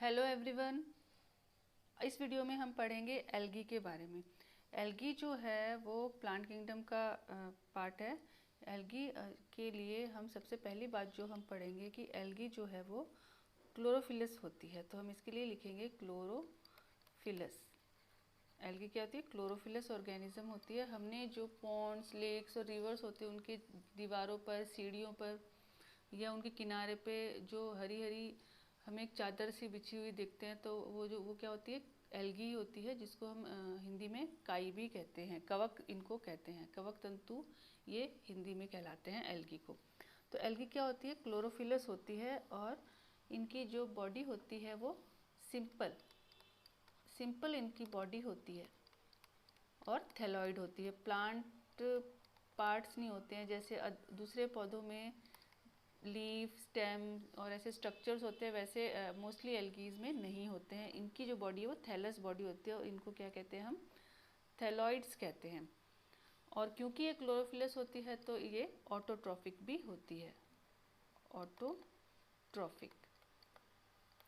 Hello everyone. इस video में हम पढ़ेंगे एल्गी के बारे में। एल्गी जो है वो प्लांट किंगडम का पार्ट है। एल्गी के लिए हम सबसे पहली बात जो हम पढ़ेंगे कि एल्गी जो है वो क्लोरोफिलस होती है। तो हम इसके लिए लिखेंगे क्लोरोफिलस। एल्गी क्या होती है? क्लोरोफिलस ऑर्गेनिज्म होती है। हमने जो पॉन्ड्स, लेक्स और रिवर्स होते हैं उनकी दीवारों पर, सीढ़ियों पर या उनके किनारे पे जो हरी हरी हमें एक चादर सी बिछी हुई दिखते हैं, तो वो क्या होती है? एल्गी होती है, जिसको हम हिंदी में काई भी कहते हैं। कवक इनको कहते हैं, कवक तंतु ये हिंदी में कहलाते हैं एल्गी को। तो एल्गी क्या होती है? क्लोरोफिलस होती है और इनकी जो बॉडी होती है वो सिंपल इनकी बॉडी होती है और थैलॉइड होती है। प्लांट पार्ट्स नहीं होते हैं जैसे दूसरे पौधों में लीफ, स्टेम और ऐसे स्ट्रक्चर्स होते हैं, वैसे मोस्टली एल्गीज में नहीं होते हैं। इनकी जो बॉडी है वो थैलस बॉडी होती है और इनको क्या कहते हैं? हम थैलॉइड्स कहते हैं। और क्योंकि ये क्लोरोफिलस होती है तो ये ऑटोट्रॉफिक भी होती है। ऑटोट्रॉफिक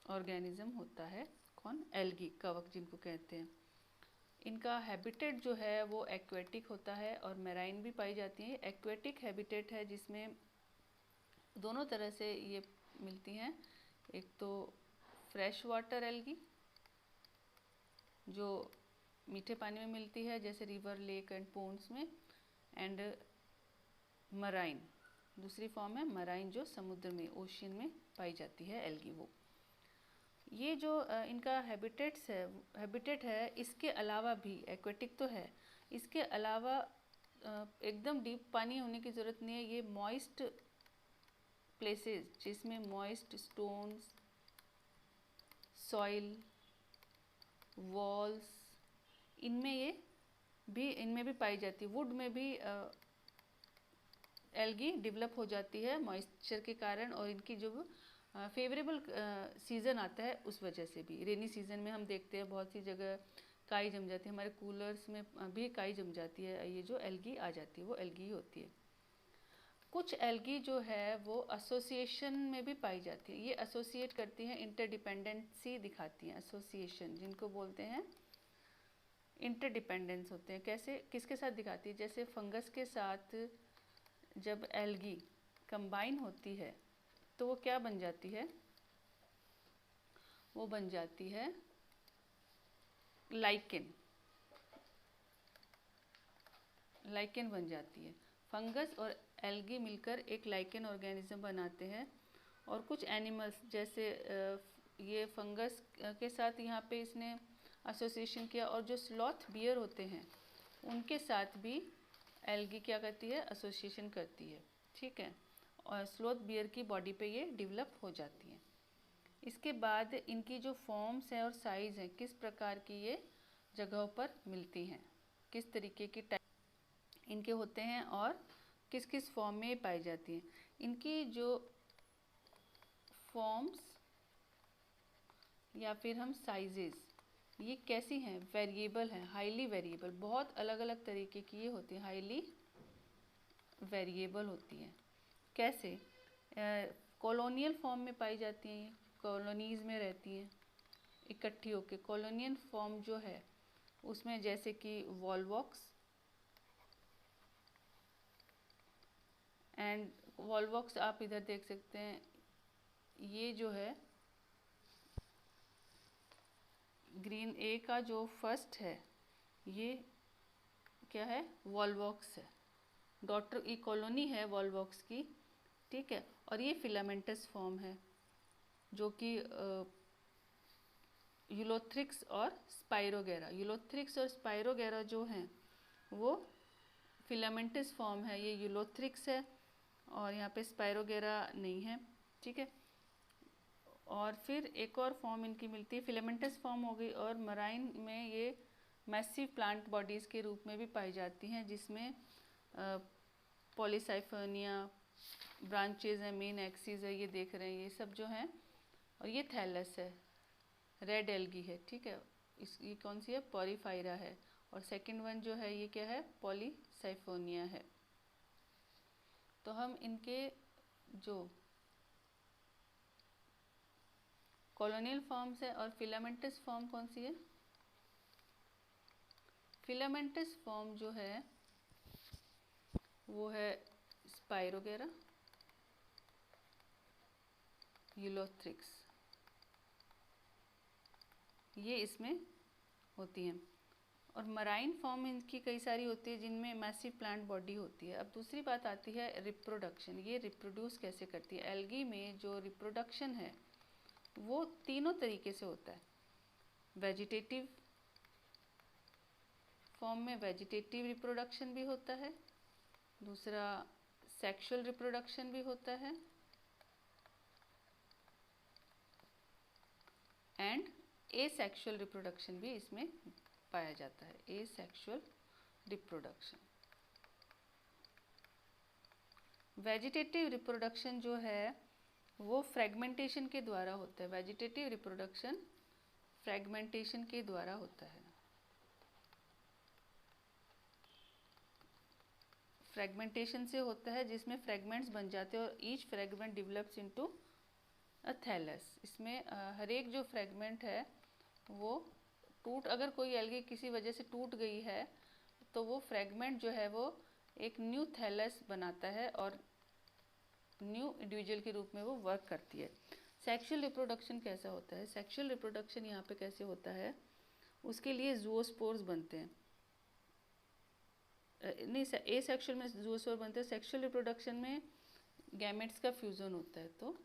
ऑर्गेनिज्म होता है कौन? एल्गी, कवक जिनको कहते हैं। इनका हैबिटेट जो है वो एक्वेटिक होता है और मैराइन भी पाई जाती है। एक्वेटिक हैबिटेट है जिसमें दोनों तरह से ये मिलती हैं। एक तो फ्रेश वाटर एल्गी जो मीठे पानी में मिलती है जैसे रिवर, लेक एंड पोन्ड्स में, एंड मराइन दूसरी फॉर्म है। मराइन जो समुद्र में, ओशियन में पाई जाती है एल्गी। वो ये जो इनका हैबिटेट है, इसके अलावा भी एक्वेटिक तो है, इसके अलावा एकदम डीप पानी होने की ज़रूरत नहीं है। ये मॉइस्ट प्लेसेस जिसमें मॉइस्ट स्टोन्स, सॉइल, वॉल्स, इनमें भी पाई जाती है। वुड में भी एल्गी डेवलप हो जाती है मॉइस्चर के कारण, और इनकी जो फेवरेबल सीज़न आता है उस वजह से भी। रेनी सीज़न में हम देखते हैं बहुत सी जगह काई जम जाती है। हमारे कूलर्स में भी काई जम जाती है। ये जो एल्गी आ जाती है वो एल्गी होती है। कुछ एल्गी जो है वो एसोसिएशन में भी पाई जाती है। ये एसोसिएट करती हैं, इंटरडिपेंडेंसी दिखाती हैं। एसोसिएशन जिनको बोलते हैं इंटरडिपेंडेंस होते हैं। कैसे, किसके साथ दिखाती है? जैसे फंगस के साथ जब एल्गी कंबाइन होती है तो वो क्या बन जाती है? वो बन जाती है लाइकेन बन जाती है। फंगस और एल्गी मिलकर एक लाइकेन ऑर्गेनिज्म बनाते हैं। और कुछ एनिमल्स जैसे ये फंगस के साथ यहाँ पे इसने एसोसिएशन किया, और जो स्लॉथ बियर होते हैं उनके साथ भी एल्गी क्या करती है? एसोसिएशन करती है। ठीक है, और स्लॉथ बियर की बॉडी पे ये डेवलप हो जाती हैं। इसके बाद इनकी जो फॉर्म्स हैं और साइज़ हैं, किस प्रकार की ये जगहों पर मिलती हैं, किस तरीके की टाइप इनके होते हैं और किस किस फॉर्म में पाई जाती हैं। इनकी जो फॉर्म्स या फिर हम साइजेस, ये कैसी हैं? वेरिएबल हैं, हाईली वेरिएबल। बहुत अलग अलग तरीके की ये होती हैं, हाईली वेरिएबल होती हैं। कैसे? कॉलोनियल फॉर्म में पाई जाती हैं। ये कॉलोनीज़ में रहती हैं इकट्ठी होकर। कॉलोनियल फॉर्म जो है उसमें जैसे कि वॉलवॉक्स एंड वॉलवॉक्स आप इधर देख सकते हैं। ये जो है ग्रीन ए का जो फर्स्ट है ये क्या है? वॉलवॉक्स है। डॉटर ई कॉलोनी है वॉलवॉक्स की। ठीक है, और ये फिलामेंटस फॉर्म है जो कि यूलोथ्रिक्स और स्पाइरोगेरा। यूलोथ्रिक्स और स्पाइरोगेरा जो हैं वो फिलामेंटस फॉर्म है। ये यूलोथ्रिक्स है और यहाँ पे स्पाइरोगेरा नहीं है। ठीक है, और फिर एक और फॉर्म इनकी मिलती है, फिलामेंटस फॉर्म हो गई। और मराइन में ये मैसिव प्लांट बॉडीज़ के रूप में भी पाई जाती हैं, जिसमें पॉलीसाइफोनिया ब्रांचेज हैं, मेन एक्सिस है, ये देख रहे हैं, ये सब जो हैं। और ये थैलस है, रेड एल्गी है। ठीक है, ये कौन सी है? पॉरीफायरा है। और सेकंड वन जो है ये क्या है? पॉलीसाइफोनिया है। तो हम इनके जो कॉलोनियल फॉर्म्स है। और फिलामेंटस फॉर्म कौन सी है? फिलामेंटस फॉर्म जो है वो है स्पाइरोगेरा, यूलोथ्रिक्स, ये इसमें होती हैं। और मराइन फॉर्म इनकी कई सारी होती है जिनमें मैसिव प्लांट बॉडी होती है। अब दूसरी बात आती है रिप्रोडक्शन, ये रिप्रोड्यूस कैसे करती है। एल्गी में जो रिप्रोडक्शन है वो तीनों तरीके से होता है। वेजिटेटिव फॉर्म में वेजिटेटिव रिप्रोडक्शन भी होता है, दूसरा सेक्सुअल रिप्रोडक्शन भी होता है, एंड एसेक्सुअल रिप्रोडक्शन भी इसमें पाया जाता है। Asexual reproduction. वेजिटेटिव रिप्रोडक्शन जो है वो फ्रेगमेंटेशन के द्वारा होता है। वेजिटेटिव रिप्रोडक्शन फ्रेगमेंटेशन के द्वारा होता है। फ्रेगमेंटेशन से होता है जिसमें फ्रेगमेंट्स बन जाते हैं और each fragment develops into a thallus. इसमें हर एक जो फ्रेगमेंट है वो अगर कोई एल्गी किसी वजह से टूट गई है तो वो फ्रेगमेंट जो है वो एक न्यू थैलस बनाता है और न्यू इंडिविजुअल के रूप में वो वर्क करती है। सेक्सुअल रिप्रोडक्शन कैसा होता है? सेक्सुअल रिप्रोडक्शन यहाँ पे कैसे होता है, उसके लिए ज़ूओस्पोर्स बनते हैं। नहीं, एसेक्सुअल में ज़ूओस्पोर बनते हैं। सेक्सुअल रिप्रोडक्शन में गैमेट्स का फ्यूज़न होता है। तो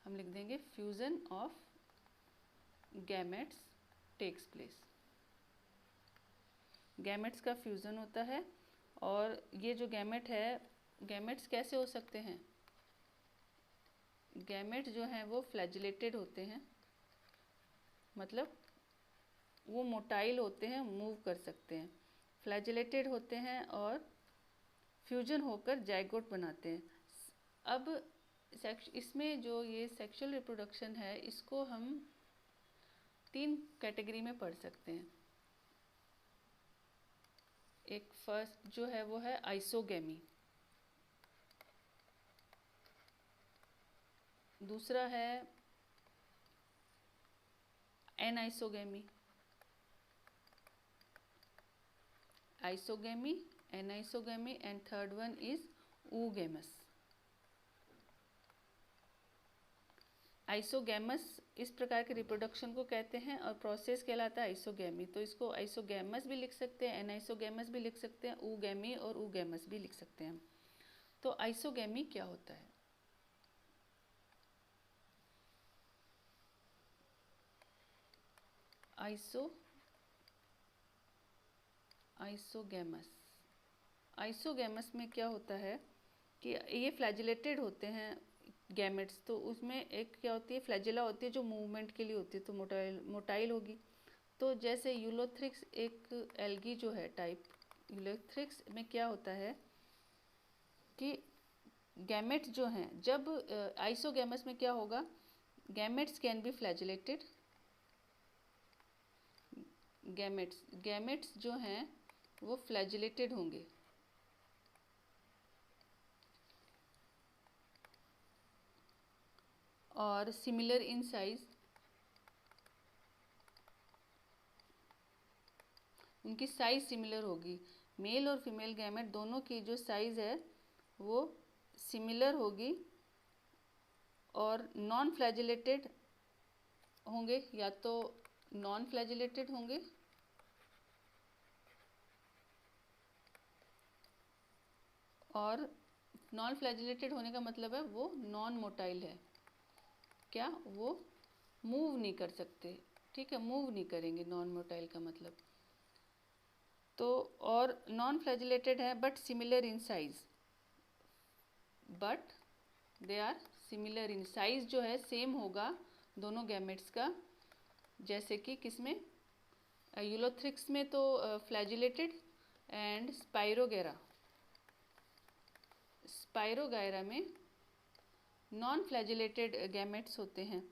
हम लिख देंगे fusion of gametes takes place. Gametes का फ्यूज़न होता है। और ये जो गैमेट है, गैमेट्स कैसे हो सकते हैं? गैमेट जो हैं वो फ्लैजिलेटेड होते हैं, मतलब वो मोटाइल होते हैं, मूव कर सकते हैं। फ्लैजिलेटेड होते हैं और फ्यूजन होकर जाइगोट बनाते हैं। अब इसमें जो ये सेक्सुअल रिप्रोडक्शन है इसको हम 3 कैटेगरी में पढ़ सकते हैं। एक फर्स्ट जो है वो है आइसोगेमी, दूसरा है anisogamy, isogamy, anisogamy, and third one is oogamous। Isogamous इस प्रकार के रिप्रोडक्शन को कहते हैं और प्रोसेस कहलाता है आइसोगेमी। तो इसको आइसोगैमस भी लिख सकते हैं, एनाइसोगैमस भी लिख सकते हैं, oogammy और oogamous भी लिख सकते हैं। तो आइसोगेमी क्या होता है? आइसोगैमस में क्या होता है कि ये फ्लैजिलेटेड होते हैं गैमेट्स। तो उसमें एक क्या होती है, फ्लैजिला होती है जो मूवमेंट के लिए होती है, तो मोटाइल होगी। तो जैसे यूलोथ्रिक्स एक एल्गी जो है टाइप, यूलोथ्रिक्स में क्या होता है कि गैमेट्स जो हैं, जब आइसोगैमस में क्या होगा, gametes can be flagellated. Gametes जो हैं वो फ्लैजिलेटेड होंगे और सिमिलर इन साइज, उनकी साइज सिमिलर होगी। मेल और फीमेल गैमेट दोनों की जो साइज है वो सिमिलर होगी और नॉन फ्लैजिलेटेड होंगे, या तो नॉन फ्लैजिलेटेड होंगे और नॉन फ्लैजिलेटेड होने का मतलब है वो नॉन मोटाइल है। क्या? वो मूव नहीं कर सकते, ठीक है, मूव नहीं करेंगे, नॉन मोटाइल का मतलब। तो और नॉन फ्लैजिलेटेड है but similar in size, but they are similar in size, जो है सेम होगा दोनों गैमेट्स का। जैसे कि किसमें, यूलोथ्रिक्स में तो फ्लैजिलेटेड, एंड स्पाइरोगायरा में नॉन फ्लैजिलेटेड गैमेट्स होते हैं,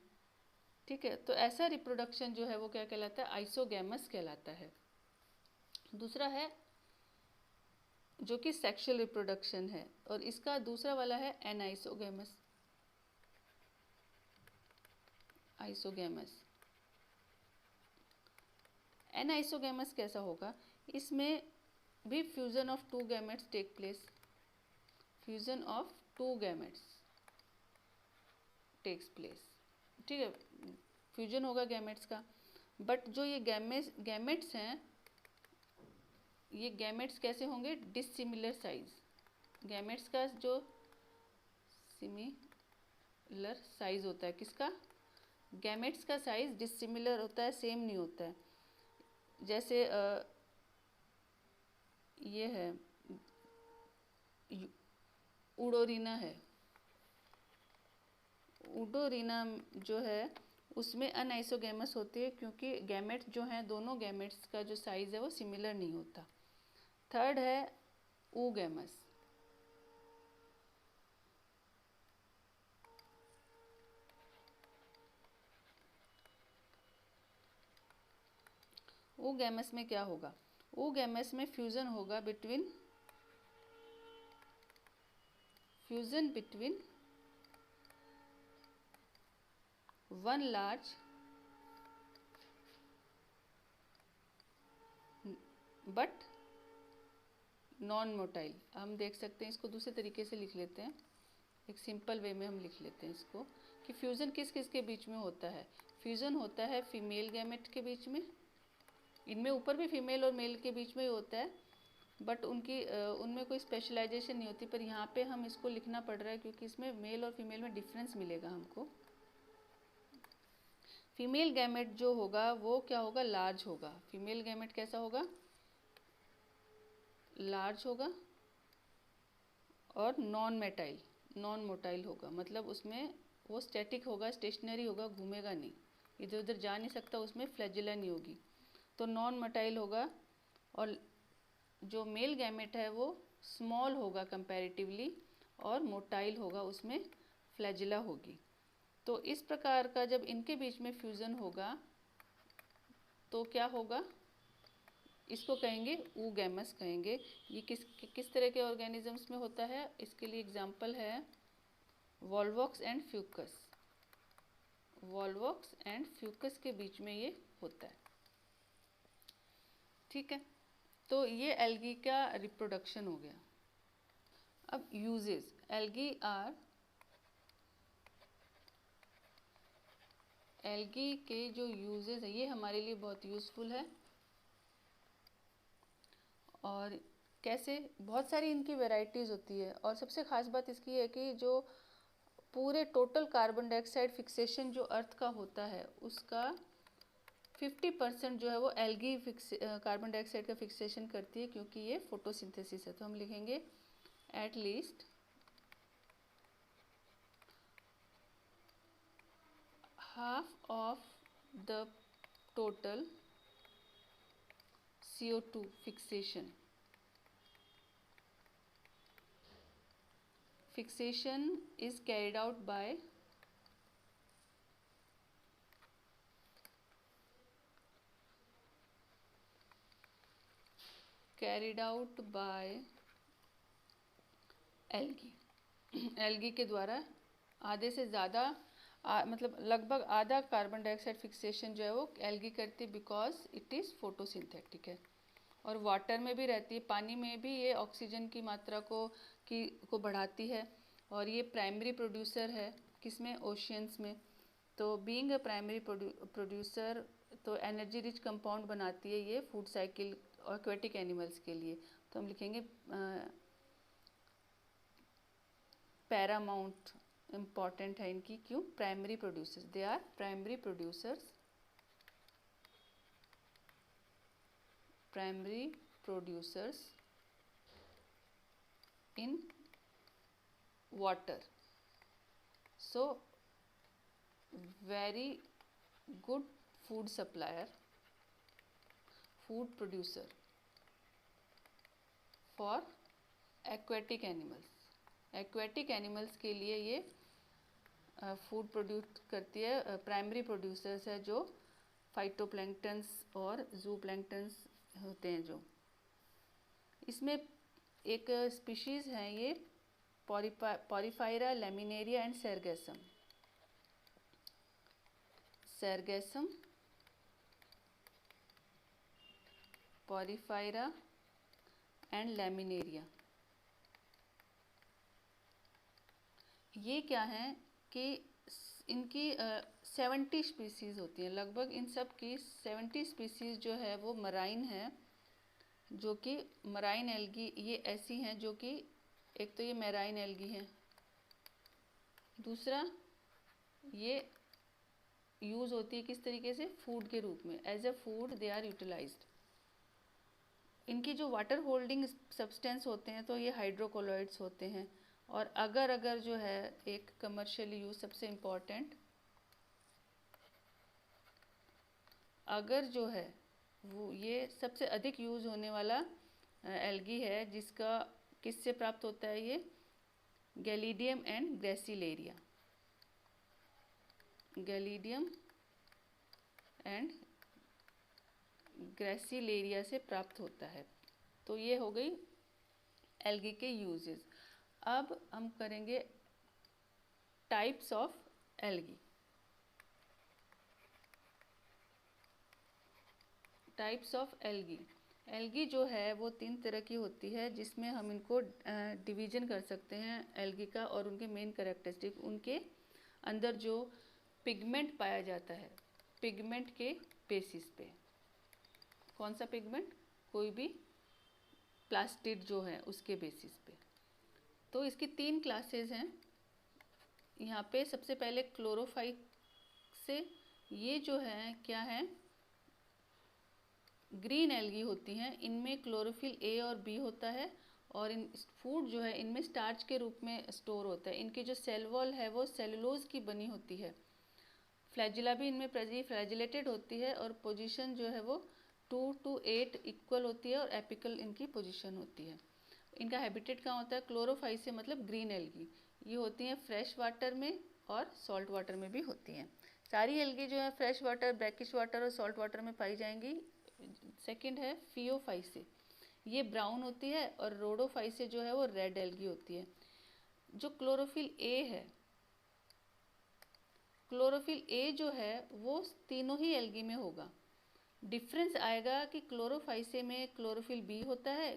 ठीक है। तो ऐसा रिप्रोडक्शन जो है वो क्या कहलाता है, आइसोगैमस कहलाता है। दूसरा है जो कि सेक्सुअल रिप्रोडक्शन है, और इसका दूसरा वाला है एनाइसोगैमस। आइसोगैमस। एनाइसोगैमस कैसा होगा? इसमें भी fusion of two gametes take place, fusion of two gametes takes place, ठीक है, फ्यूजन होगा गैमेट्स का। बट जो ये गैमेट्स हैं, ये गैमेट्स कैसे होंगे? Dissimilar size. गैमेट्स का जो सिमिलर साइज होता है, किसका? गैमेट्स का साइज डिसिमिलर होता है, सेम नहीं होता है। जैसे ये है उडोरिना है, उडोरिना जो है उसमें अनआइसोगैमस होती है, क्योंकि गैमेट्स जो हैं, दोनों गैमेट्स का जो साइज है वो सिमिलर नहीं होता। थर्ड है ऊगैमस। ऊगैमस में क्या होगा? ऊगैमस में फ्यूजन होगा between one large but non motile. हम देख सकते हैं, इसको दूसरे तरीके से लिख लेते हैं, एक सिंपल वे में हम लिख लेते हैं इसको कि फ्यूज़न किस किस के बीच में होता है? फ्यूज़न होता है फीमेल गैमेट के बीच में, इनमें ऊपर भी फीमेल और मेल के बीच में ही होता है, बट उनमें कोई स्पेशलाइजेशन नहीं होती, पर यहाँ पे हम इसको लिखना पड़ रहा है क्योंकि इसमें मेल और फीमेल में डिफरेंस मिलेगा हमको। फीमेल गैमेट जो होगा वो क्या होगा? लार्ज होगा। फीमेल गैमेट कैसा होगा? लार्ज होगा और नॉन मोटाइल होगा, मतलब उसमें वो स्टैटिक होगा, स्टेशनरी होगा, घूमेगा नहीं, इधर उधर जा नहीं सकता, उसमें फ्लैजिला नहीं होगी, तो नॉन मोटाइल होगा। और जो मेल गैमेट है वो स्मॉल होगा कंपैरेटिवली और मोटाइल होगा, उसमें फ्लैजिला होगी। तो इस प्रकार का जब इनके बीच में फ्यूज़न होगा तो क्या होगा? इसको कहेंगे ऊगैमस कहेंगे। ये किस तरह के ऑर्गेनिजम्स में होता है? इसके लिए एग्जांपल है Volvox and Fucus. Volvox and Fucus के बीच में ये होता है, ठीक है। तो ये एल्गी का रिप्रोडक्शन हो गया। अब यूजेस, एल्गी के जो यूजेस है ये हमारे लिए बहुत यूज़फुल है। और कैसे? बहुत सारी इनकी वैरायटीज़ होती है, और सबसे ख़ास बात इसकी है कि जो पूरे टोटल कार्बन डाइऑक्साइड फिक्सेशन जो अर्थ का होता है उसका 50% जो है वो एल्गी कार्बन डाइऑक्साइड का फिक्सेशन करती है, क्योंकि ये फोटोसिंथेसिस है। तो हम लिखेंगे at least half of the total CO2 fixation is carried out by algae के द्वारा आधे से ज़्यादा मतलब लगभग आधा कार्बन डाइऑक्साइड फिक्सेशन जो है वो एल्गी करती है, बिकॉज इट इज़ फोटोसिंथेटिक है। और वाटर में भी रहती है, पानी में भी ये ऑक्सीजन की मात्रा को बढ़ाती है, और ये प्राइमरी प्रोड्यूसर है किसमें? ओशियंस में। तो बीइंग अ प्राइमरी प्रोड्यूसर, तो एनर्जी रिच कंपाउंड बनाती है ये फूड साइकिल और एक्वेटिक एनिमल्स के लिए। तो हम लिखेंगे पैरामाउंट इम्पॉर्टेंट है इनकी, क्यों? Primary producers, they are primary producers in water. So very good food supplier, food producer for aquatic animals। aquatic animals के लिए ये फूड प्रोड्यूस करती है। प्राइमरी प्रोड्यूसर्स है जो फाइटोप्लैंक्टन्स और जूप्लैंक्टन्स होते हैं। जो इसमें एक स्पीशीज़ हैं ये porphyra, laminaria and sargassum. Sargassum, porphyra and laminaria. ये क्या है कि इनकी 70 स्पीसीज़ होती हैं लगभग। इन सब की 70 स्पीसीज़ जो है वो मराइन है, जो कि मराइन एल्गी ये ऐसी हैं जो कि एक तो ये मैराइन एल्गी है, दूसरा ये यूज़ होती है किस तरीके से, फूड के रूप में, as a food they are utilised. इनकी जो वाटर होल्डिंग सब्सटेंस होते हैं तो ये हाइड्रोकोलॉइड्स होते हैं। और अगर जो है एक कमर्शियल यूज सबसे इम्पॉर्टेंट, अगर जो है वो ये सबसे अधिक यूज होने वाला एल्गी है, जिसका किससे प्राप्त होता है, ये गैलीडियम एंड ग्रेसिलेरिया, गैलीडियम एंड ग्रेसिलेरिया से प्राप्त होता है। तो ये हो गई एल्गी के यूजेस। अब हम करेंगे types of algae. Types of algae, algae जो है वो 3 तरह की होती है, जिसमें हम इनको डिवीजन कर सकते हैं एल्गी का, और उनके मेन कैरेक्टरिस्टिक, उनके अंदर जो पिगमेंट पाया जाता है, पिगमेंट के बेसिस पे। कौन सा पिगमेंट, कोई भी प्लास्टिड जो है उसके बेसिस पे। तो इसकी 3 क्लासेस हैं यहाँ पे। सबसे पहले क्लोरोफाइट से, ये जो है क्या है, ग्रीन एल्गी होती हैं। इनमें क्लोरोफिल ए और बी होता है, और इन फूड जो है इनमें स्टार्च के रूप में स्टोर होता है। इनकी जो सेल वॉल है वो सेलुलोज की बनी होती है। फ्लैजिला भी इनमें फ्लैजिलेटेड होती है, और पोजीशन जो है वो 2 to 8 इक्वल होती है, और एपिकल इनकी पोजीशन होती है। इनका हैबिटेट कहाँ होता है, क्लोरोफाइसे मतलब ग्रीन एल्गी, ये होती हैं फ्रेश वाटर में और सॉल्ट वाटर में भी होती हैं। सारी एल्गी जो है फ्रेश वाटर, ब्रैकिश वाटर और सॉल्ट वाटर में पाई जाएंगी। सेकंड है फियोफाइसे, ये ब्राउन होती है, और रोडोफाइसे जो है वो रेड एल्गी होती है। जो क्लोरोफिल ए है, क्लोरोफिल ए जो है वो तीनों ही एल्गी में होगा। डिफरेंस आएगा कि क्लोरोफाइसे में क्लोरोफिल बी होता है,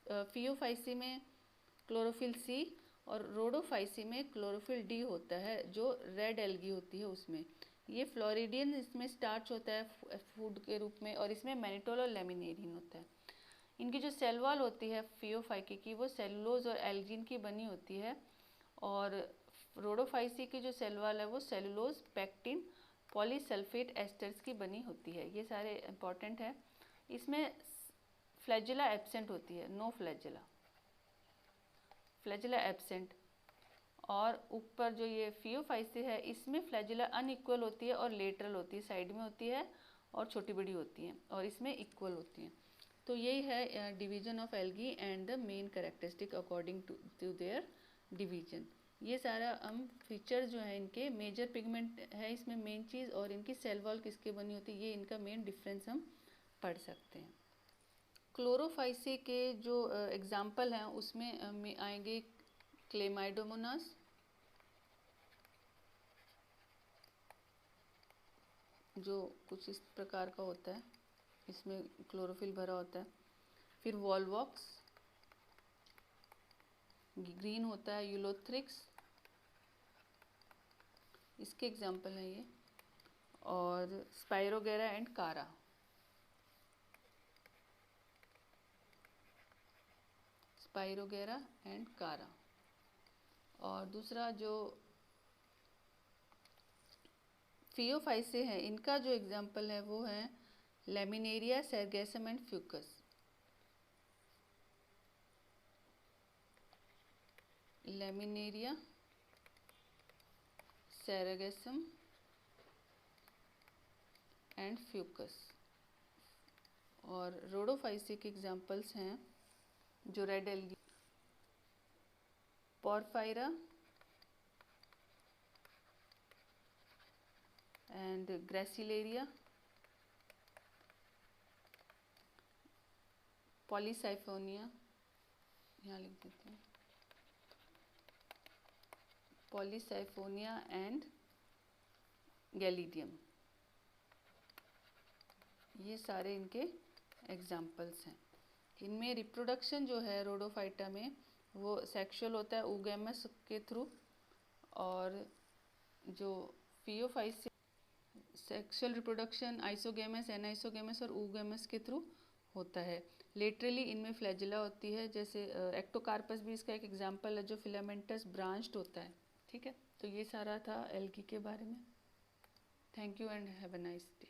फियोफाइसे में क्लोरोफिल सी, और रोडोफाइसी में क्लोरोफिल डी होता है, जो रेड एल्गी होती है उसमें। ये फ्लोरिडियन, इसमें स्टार्च होता है फूड के रूप में, और इसमें मैनिटोल और लेमिनेरिन होता है। इनकी जो सेल वॉल होती है फियोफाइके की, वो सेलुलोज और एल्जिन की बनी होती है, और रोडोफाइसी की जो सेल वॉल है वो सेलुलोज, पैक्टिन, पॉलीसल्फेट एस्टर्स की बनी होती है। ये सारे इंपॉर्टेंट है। इसमें फ्लैजिला एब्सेंट होती है, नो फ्लैजिला, फ्लैजिला एब्सेंट। और ऊपर जो ये फियोफाइसे है, इसमें फ्लैजिला अनइक्वल होती है और लेटरल होती है, साइड में होती है और छोटी बड़ी होती हैं, और इसमें इक्वल होती हैं। तो यही है division of algae and the main characteristic according to their division. ये सारा हम फीचर जो है इनके, मेजर पिगमेंट है इसमें मेन चीज़, और इनकी सेल वॉल किसके बनी होती है, ये इनका मेन डिफरेंस हम पढ़ सकते हैं। क्लोरोफाइसे के जो एग्जाम्पल हैं उसमें आएंगे क्लेमाइडोमोनास, जो कुछ इस प्रकार का होता है, इसमें क्लोरोफिल भरा होता है। फिर वॉलवॉक्स, ग्रीन होता है। यूलोथ्रिक्स, इसके एग्जाम्पल हैं ये। और स्पाइरोगेरा एंड कारा, स्पाइरोगेरा एंड कारा। और दूसरा जो फियोफाइसे है, इनका जो एग्जाम्पल है वो है laminaria, sargassum and fucus. Laminaria, sargassum and fucus. और रोडोफाइसे के एग्जाम्पल्स हैं जो red algae, porphyra and gracilaria, polysiphonia, यहाँ लिख देते हैं, पॉलीसाइफोनिया एंड गैलीडियम। ये सारे इनके एग्जाम्पल्स हैं। इनमें रिप्रोडक्शन जो है रोडोफाइटा में वो सेक्सुअल होता है oogamous के थ्रू, और जो फियोफाइट सेक्सुअल रिप्रोडक्शन आइसोगेमस, एनाइसोगेमस और oogamous के थ्रू होता है। लेटरली इनमें फ्लैजिला होती है, जैसे एक्टोकार्पस भी इसका एक एग्जाम्पल है जो फिलामेंटस ब्रांच्ड होता है। ठीक है, तो ये सारा था एल्गी के बारे में। Thank you and have a nice day.